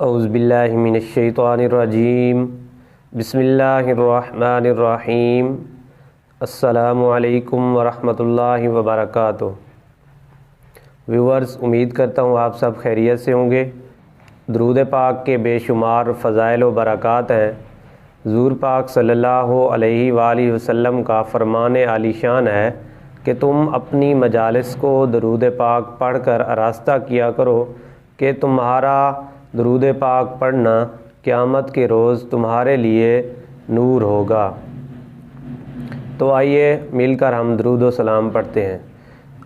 اعوذ باللہ من الشیطان الرجیم بسم اللہ الرحمن الرحیم السلام علیکم ورحمۃ اللہ وبرکاتہ۔ ویورز، امید کرتا ہوں آپ سب خیریت سے ہوں گے۔ درود پاک کے بے شمار فضائل و برکات ہیں۔ حضور پاک صلی اللہ علیہ وآلہ وسلم کا فرمان عالی شان ہے کہ تم اپنی مجالس کو درود پاک پڑھ کر آراستہ کیا کرو کہ تمہارا درود پاک پڑھنا قیامت کے روز تمہارے لیے نور ہوگا۔ تو آئیے مل کر ہم درود و سلام پڑھتے ہیں۔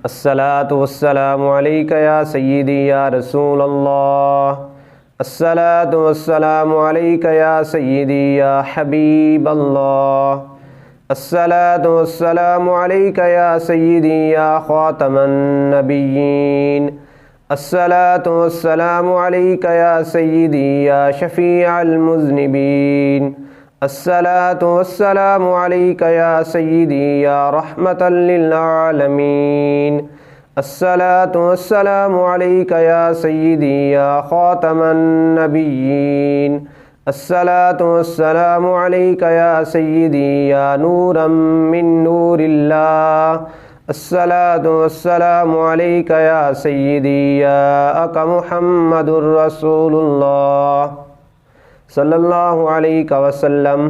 الصلاۃ والسلام علیک یا سیدی یا رسول اللہ، الصلاۃ والسلام علیک یا سیدی یا حبیب اللہ، الصلاۃ والسلام علیک یا سیدی یا خاتم النبیین، الصلاۃ والسلام علیک یا سیدی یا شفیع المذنبین، الصلاۃ والسلام علیک یا سیدی یا رحمۃ للعالمین، الصلاۃ والسلام علیک یا سیدی یا خاتم النبیین، الصلاۃ والسلام علیک یا سیدی یا نورا من نور اللہ، الصلاۃ والسلام علیک یا سیدی یا محمد الرسول اللہ صلی اللہ علیہ وسلم۔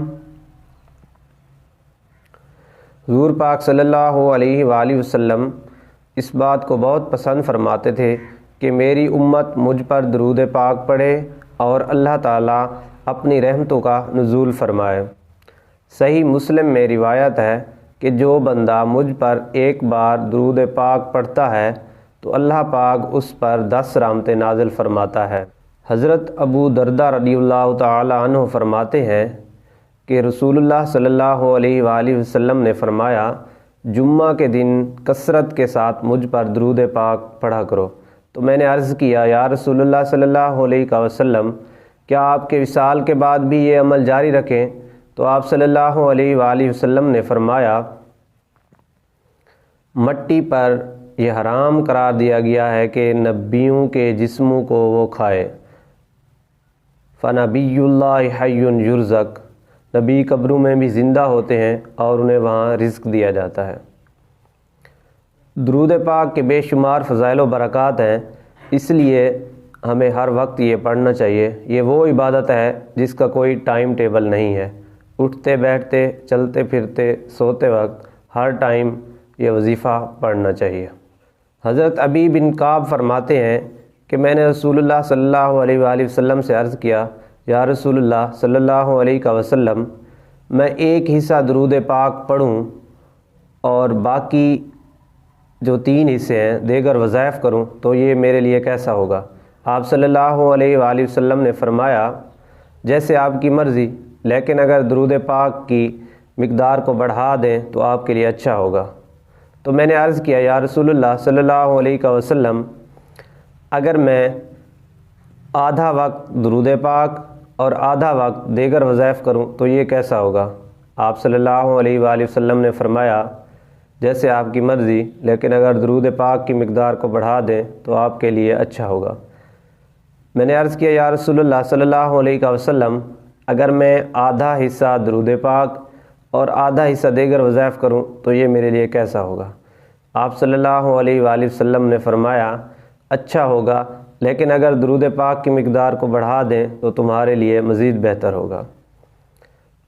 حضور پاک صلی اللہ علیہ وآلہ وسلم اس بات کو بہت پسند فرماتے تھے کہ میری امت مجھ پر درود پاک پڑھے اور اللہ تعالیٰ اپنی رحمتوں کا نزول فرمائے۔ صحیح مسلم میں روایت ہے کہ جو بندہ مجھ پر ایک بار درود پاک پڑھتا ہے تو اللہ پاک اس پر 10 رحمتیں نازل فرماتا ہے۔ حضرت ابو دردہ رضی اللہ تعالی عنہ فرماتے ہیں کہ رسول اللہ صلی اللہ علیہ وآلہ وسلم نے فرمایا، جمعہ کے دن کثرت کے ساتھ مجھ پر درود پاک پڑھا کرو۔ تو میں نے عرض کیا، یا رسول اللہ صلی اللہ علیہ وسلم، کیا آپ کے وصال کے بعد بھی یہ عمل جاری رکھیں؟ تو آپ صلی اللہ علیہ وآلہ وسلم نے فرمایا، مٹی پر یہ حرام قرار دیا گیا ہے کہ نبیوں کے جسموں کو وہ کھائے۔ فنبی اللہ حی یرزق، نبی قبروں میں بھی زندہ ہوتے ہیں اور انہیں وہاں رزق دیا جاتا ہے۔ درود پاک کے بے شمار فضائل و برکات ہیں، اس لیے ہمیں ہر وقت یہ پڑھنا چاہیے۔ یہ وہ عبادت ہے جس کا کوئی ٹائم ٹیبل نہیں ہے۔ اٹھتے بیٹھتے، چلتے پھرتے، سوتے وقت ہر ٹائم یہ وظیفہ پڑھنا چاہیے۔ حضرت ابی بن کعب فرماتے ہیں کہ میں نے رسول اللہ صلی اللہ علیہ وآلہ وسلم سے عرض کیا، یا رسول اللہ صلی اللہ علیہ وسلم، میں ایک حصہ درود پاک پڑھوں اور باقی جو 3 حصے ہیں دیگر وظائف کروں تو یہ میرے لیے کیسا ہوگا؟ آپ صلی اللہ علیہ وآلہ وسلم نے فرمایا، جیسے آپ کی مرضی، لیکن اگر درود پاک کی مقدار کو بڑھا دیں تو آپ کے لیے اچھا ہوگا۔ تو میں نے عرض کیا، یا رسول اللہ صلی اللہ علیہ وسلم، اگر میں آدھا وقت درود پاک اور آدھا وقت دیگر وظائف کروں تو یہ کیسا ہوگا؟ آپ صلی اللہ علیہ وآلہ وسلم نے فرمایا، جیسے آپ کی مرضی، لیکن اگر درود پاک کی مقدار کو بڑھا دیں تو آپ کے لیے اچھا ہوگا۔ میں نے عرض کیا، یا رسول اللہ صلی اللہ علیہ وسلم، اگر میں آدھا حصہ درود پاک اور آدھا حصہ دیگر وظائف کروں تو یہ میرے لیے کیسا ہوگا؟ آپ صلی اللہ علیہ وآلہ وسلم نے فرمایا، اچھا ہوگا، لیکن اگر درود پاک کی مقدار کو بڑھا دیں تو تمہارے لیے مزید بہتر ہوگا۔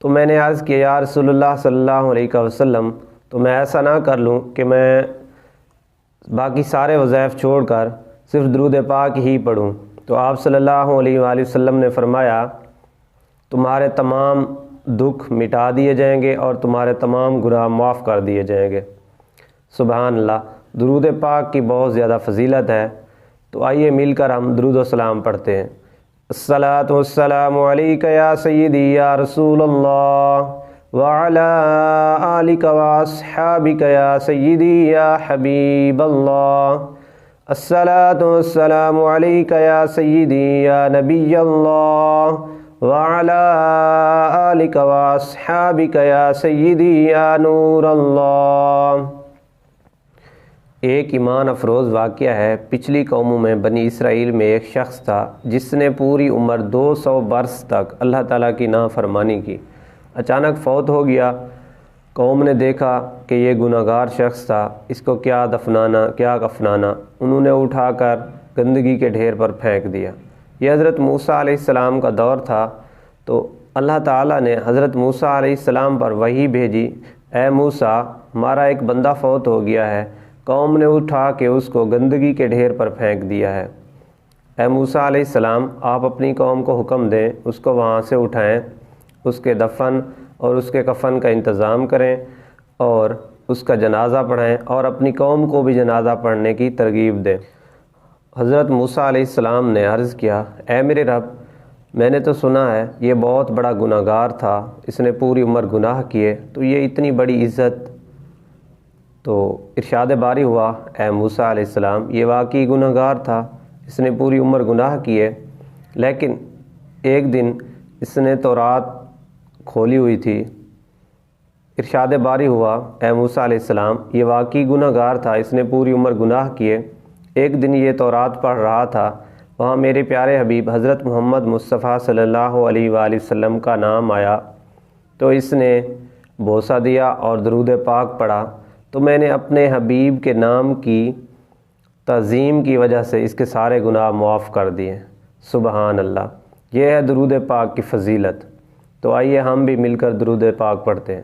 تو میں نے عرض کیا، یا رسول اللہ صلی اللہ علیہ وسلم، تو میں ایسا نہ کر لوں کہ میں باقی سارے وظائف چھوڑ کر صرف درود پاک ہی پڑھوں؟ تو آپ صلی اللہ علیہ وآلہ وسلم نے فرمایا، تمہارے تمام دکھ مٹا دیے جائیں گے اور تمہارے تمام گناہ معاف کر دیے جائیں گے۔ سبحان اللہ، درود پاک کی بہت زیادہ فضیلت ہے۔ تو آئیے مل کر ہم درود و سلام پڑھتے ہیں۔ الصلاۃ والسلام علیک یا سیدی یا رسول اللہ وعلی آلک واصحابک یا سیدی یا حبیب اللہ، الصلاۃ والسلام علیک یا سیدی یا نبی اللہ وعلی آلک واصحابک یا سیدی یا نور اللہ۔ ایک ایمان افروز واقعہ ہے۔ پچھلی قوموں میں بنی اسرائیل میں ایک شخص تھا جس نے پوری عمر 200 برس تک اللہ تعالیٰ کی نافرمانی کی۔ اچانک فوت ہو گیا۔ قوم نے دیکھا کہ یہ گناہگار شخص تھا، اس کو کیا دفنانا کیا کفنانا، انہوں نے اٹھا کر گندگی کے ڈھیر پر پھینک دیا۔ یہ حضرت موسیٰ علیہ السلام کا دور تھا، تو اللہ تعالیٰ نے حضرت موسیٰ علیہ السلام پر وحی بھیجی، اے موسیٰ، ہمارا ایک بندہ فوت ہو گیا ہے، قوم نے اٹھا کے اس کو گندگی کے ڈھیر پر پھینک دیا ہے۔ اے موسیٰ علیہ السلام، آپ اپنی قوم کو حکم دیں، اس کو وہاں سے اٹھائیں، اس کے دفن اور اس کے کفن کا انتظام کریں اور اس کا جنازہ پڑھائیں اور اپنی قوم کو بھی جنازہ پڑھنے کی ترغیب دیں۔ حضرت موسیٰ علیہ السلام نے عرض کیا، اے میرے رب، میں نے تو سنا ہے یہ بہت بڑا گناہگار تھا، اس نے پوری عمر گناہ کیے، تو یہ اتنی بڑی عزت۔ تو ارشاد باری ہوا، اے موسیٰ علیہ السلام، یہ واقعی گناہگار تھا، اس نے پوری عمر گناہ کیے، لیکن ایک دن اس نے تورات کھولی ہوئی تھی۔ ارشاد باری ہوا، اے موسیٰ علیہ السلام، یہ واقعی گناہگار تھا، اس نے پوری عمر گناہ کیے، ایک دن یہ تورات پڑھ رہا تھا، وہاں میرے پیارے حبیب حضرت محمد مصطفیٰ صلی اللہ علیہ وآلہ وسلم کا نام آیا، تو اس نے بوسہ دیا اور درود پاک پڑھا، تو میں نے اپنے حبیب کے نام کی تعظیم کی وجہ سے اس کے سارے گناہ معاف کر دیے۔ سبحان اللہ، یہ ہے درود پاک کی فضیلت۔ تو آئیے ہم بھی مل کر درود پاک پڑھتے ہیں۔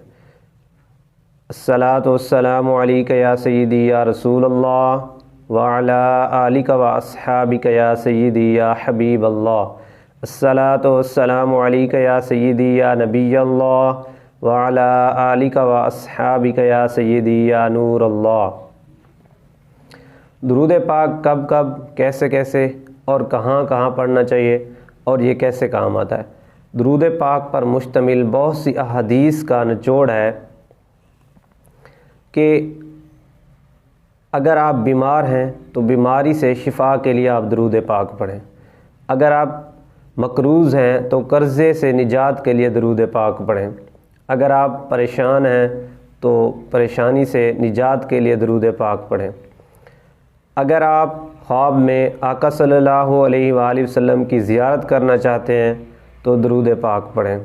الصلاۃ والسلام علیک یا سیدی یا رسول اللہ وعلی آلک و اصحابک یا سیدی یا حبیب اللہ۔ الصلاۃ والسلام علیک یا سیدی یا نبی اللہ وعلی آلک و اصحابک یا سیدی یا نور اللہ۔ درود پاک کب کب، کیسے کیسے اور کہاں کہاں پڑھنا چاہیے اور یہ کیسے کام آتا ہے؟ درود پاک پر مشتمل بہت سی احادیث کا نچوڑ ہے کہ اگر آپ بیمار ہیں تو بیماری سے شفا کے لیے آپ درود پاک پڑھیں، اگر آپ مقروض ہیں تو قرضے سے نجات کے لیے درود پاک پڑھیں، اگر آپ پریشان ہیں تو پریشانی سے نجات کے لیے درود پاک پڑھیں، اگر آپ خواب میں آقا صلی اللہ علیہ وآلہ وسلم کی زیارت کرنا چاہتے ہیں تو درود پاک پڑھیں،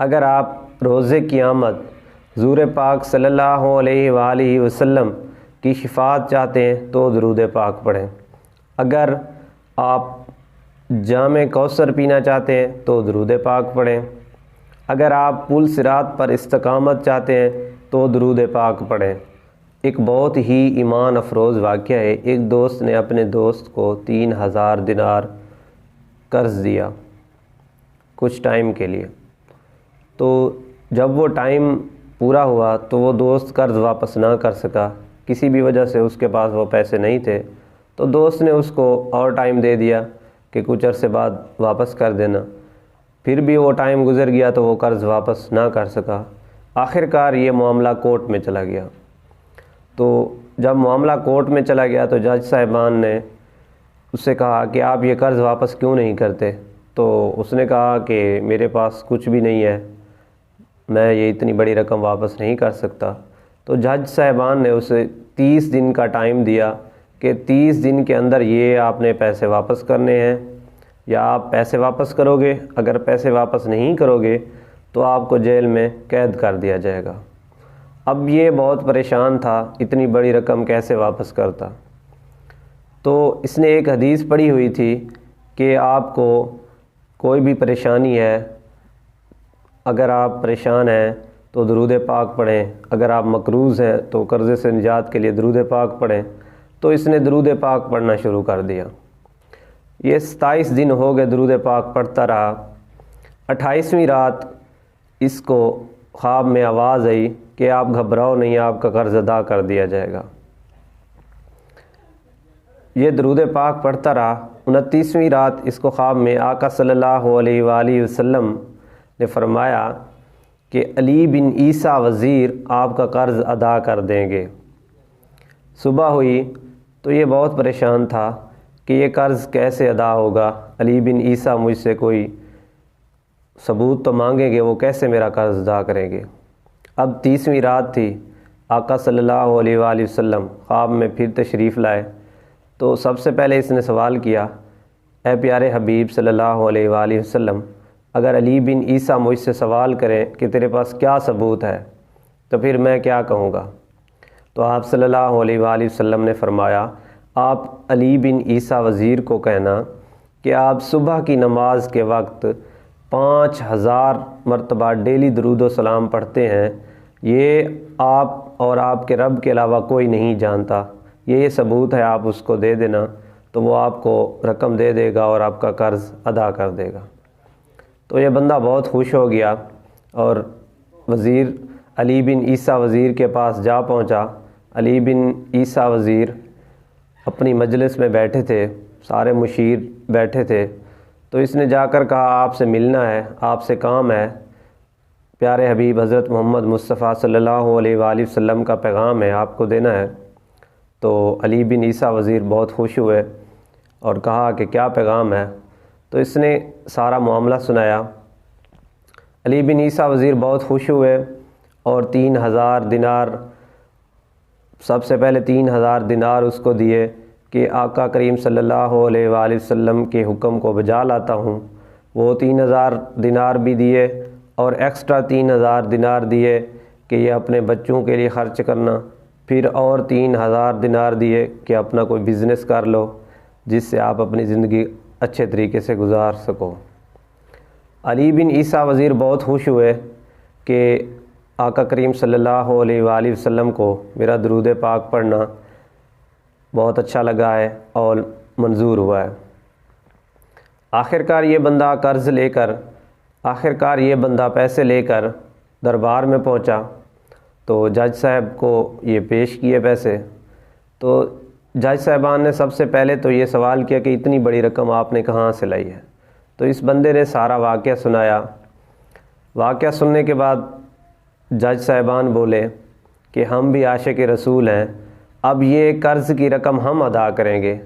اگر آپ روز قیامت حضور پاک صلی اللہ علیہ وآلہ وسلم کی شفاعت چاہتے ہیں تو درود پاک پڑھیں، اگر آپ جام کوثر پینا چاہتے ہیں تو درود پاک پڑھیں، اگر آپ پل صراط پر استقامت چاہتے ہیں تو درود پاک پڑھیں۔ ایک بہت ہی ایمان افروز واقعہ ہے، ایک دوست نے اپنے دوست کو 3000 دینار قرض دیا کچھ ٹائم کے لیے، تو جب وہ ٹائم پورا ہوا تو وہ دوست قرض واپس نہ کر سکا، کسی بھی وجہ سے اس کے پاس وہ پیسے نہیں تھے، تو دوست نے اس کو اور ٹائم دے دیا کہ کچھ عرصے بعد واپس کر دینا، پھر بھی وہ ٹائم گزر گیا تو وہ قرض واپس نہ کر سکا۔ آخر کار یہ معاملہ کورٹ میں چلا گیا، تو جب معاملہ کورٹ میں چلا گیا تو جج صاحبان نے اس سے کہا کہ آپ یہ قرض واپس کیوں نہیں کرتے؟ تو اس نے کہا کہ میرے پاس کچھ بھی نہیں ہے، میں یہ اتنی بڑی رقم واپس نہیں کر سکتا۔ تو جج صاحبان نے اسے 30 دن کا ٹائم دیا کہ 30 دن کے اندر یہ آپ نے پیسے واپس کرنے ہیں، یا آپ پیسے واپس کرو گے، اگر پیسے واپس نہیں کرو گے تو آپ کو جیل میں قید کر دیا جائے گا۔ اب یہ بہت پریشان تھا، اتنی بڑی رقم کیسے واپس کرتا؟ تو اس نے ایک حدیث پڑھی ہوئی تھی کہ آپ کو کوئی بھی پریشانی ہے، اگر آپ پریشان ہیں تو درود پاک پڑھیں، اگر آپ مقروض ہیں تو قرضے سے نجات کے لیے درود پاک پڑھیں۔ تو اس نے درود پاک پڑھنا شروع کر دیا، یہ 27 دن ہو گئے درود پاک پڑھتا رہا۔ 28ویں رات اس کو خواب میں آواز آئی کہ آپ گھبراؤ نہیں، آپ کا قرض ادا کر دیا جائے گا۔ یہ درود پاک پڑھتا رہا۔ 29ویں رات اس کو خواب میں آقا صلی اللہ علیہ وآلہ وسلم نے فرمایا کہ علی بن عیسیٰ وزیر آپ کا قرض ادا کر دیں گے۔ صبح ہوئی تو یہ بہت پریشان تھا کہ یہ قرض کیسے ادا ہوگا، علی بن عیسیٰ مجھ سے کوئی ثبوت تو مانگیں گے، وہ کیسے میرا قرض ادا کریں گے؟ اب 30ویں رات تھی، آقا صلی اللہ علیہ وآلہ وسلم خواب میں پھر تشریف لائے تو سب سے پہلے اس نے سوال کیا، اے پیارے حبیب صلی اللہ علیہ وآلہ وسلم، اگر علی بن عیسیٰ مجھ سے سوال کریں کہ تیرے پاس کیا ثبوت ہے تو پھر میں کیا کہوں گا؟ تو آپ صلی اللہ علیہ وآلہ وسلم نے فرمایا، آپ علی بن عیسیٰ وزیر کو کہنا کہ آپ صبح کی نماز کے وقت 5000 مرتبہ ڈیلی درود و سلام پڑھتے ہیں، یہ آپ اور آپ کے رب کے علاوہ کوئی نہیں جانتا، یہ ثبوت ہے، آپ اس کو دے دینا تو وہ آپ کو رقم دے دے گا اور آپ کا قرض ادا کر دے گا۔ تو یہ بندہ بہت خوش ہو گیا اور وزیر علی بن عیسیٰ وزیر کے پاس جا پہنچا۔ علی بن عیسیٰ وزیر اپنی مجلس میں بیٹھے تھے، سارے مشیر بیٹھے تھے، تو اس نے جا کر کہا آپ سے ملنا ہے، آپ سے کام ہے، پیارے حبیب حضرت محمد مصطفیٰ صلی اللہ علیہ وآلہ وسلم کا پیغام ہے، آپ کو دینا ہے۔ تو علی بن عیسیٰ وزیر بہت خوش ہوئے اور کہا کہ کیا پیغام ہے؟ تو اس نے سارا معاملہ سنایا۔ علی بن عیسیٰ وزیر بہت خوش ہوئے اور 3000 دینار، سب سے پہلے 3000 دینار اس کو دیے کہ آقا کریم صلی اللہ علیہ وآلہ وسلم کے حکم کو بجا لاتا ہوں۔ وہ 3000 دینار بھی دیے اور ایکسٹرا 3000 دینار دیے کہ یہ اپنے بچوں کے لیے خرچ کرنا، پھر اور 3000 دینار دیے کہ اپنا کوئی بزنس کر لو جس سے آپ اپنی زندگی اچھے طریقے سے گزار سکو۔ علی بن عیسیٰ وزیر بہت خوش ہوئے کہ آقا کریم صلی اللہ علیہ وآلہ وسلم کو میرا درود پاک پڑھنا بہت اچھا لگا ہے اور منظور ہوا ہے۔ آخرکار یہ بندہ پیسے لے کر دربار میں پہنچا تو جج صاحب کو یہ پیش کیے پیسے۔ تو جج صاحبان نے سب سے پہلے تو یہ سوال کیا کہ اتنی بڑی رقم آپ نے کہاں سے لائی ہے؟ تو اس بندے نے سارا واقعہ سنایا۔ واقعہ سننے کے بعد جج صاحبان بولے کہ ہم بھی عاشق رسول ہیں، اب یہ قرض کی رقم ہم ادا کریں گے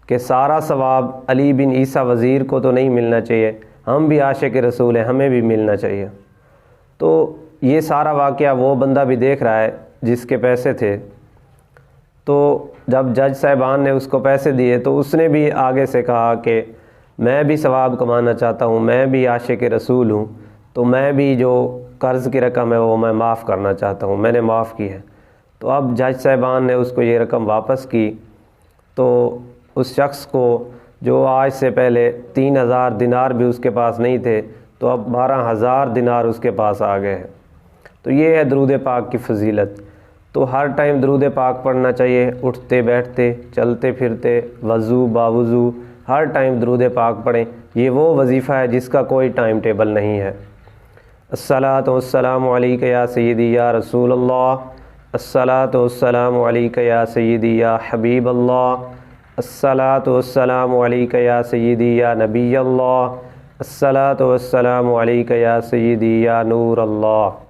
کہ سارا ثواب علی بن عیسیٰ وزیر کو تو نہیں ملنا چاہیے، ہم بھی عاشق رسول ہیں، ہمیں بھی ملنا چاہیے۔ تو یہ سارا واقعہ وہ بندہ بھی دیکھ رہا ہے جس کے پیسے تھے۔ تو جب جج صاحبان نے اس کو پیسے دیے تو اس نے بھی آگے سے کہا کہ میں بھی ثواب کمانا چاہتا ہوں، میں بھی عاشق رسول ہوں، تو میں بھی جو قرض کی رقم ہے وہ میں معاف کرنا چاہتا ہوں، میں نے معاف کی ہے۔ تو اب جج صاحبان نے اس کو یہ رقم واپس کی تو اس شخص کو جو آج سے پہلے 3000 دینار بھی اس کے پاس نہیں تھے تو اب 12000 دینار اس کے پاس آ گئے ہیں۔ تو یہ ہے درود پاک کی فضیلت۔ تو ہر ٹائم درود پاک پڑھنا چاہیے، اٹھتے بیٹھتے چلتے پھرتے وضو باوضو ہر ٹائم درود پاک پڑھیں۔ یہ وہ وظیفہ ہے جس کا کوئی ٹائم ٹیبل نہیں ہے۔ الصلاۃ والسلام علیک یا سیدی یا رسول اللہ، الصلاۃ والسلام علیک یا سیدی یا حبیب اللہ، الصلاۃ والسلام علیک یا سیدی یا نبی اللہ، الصلاۃ والسلام علیک یا سیدی یا نور اللہ۔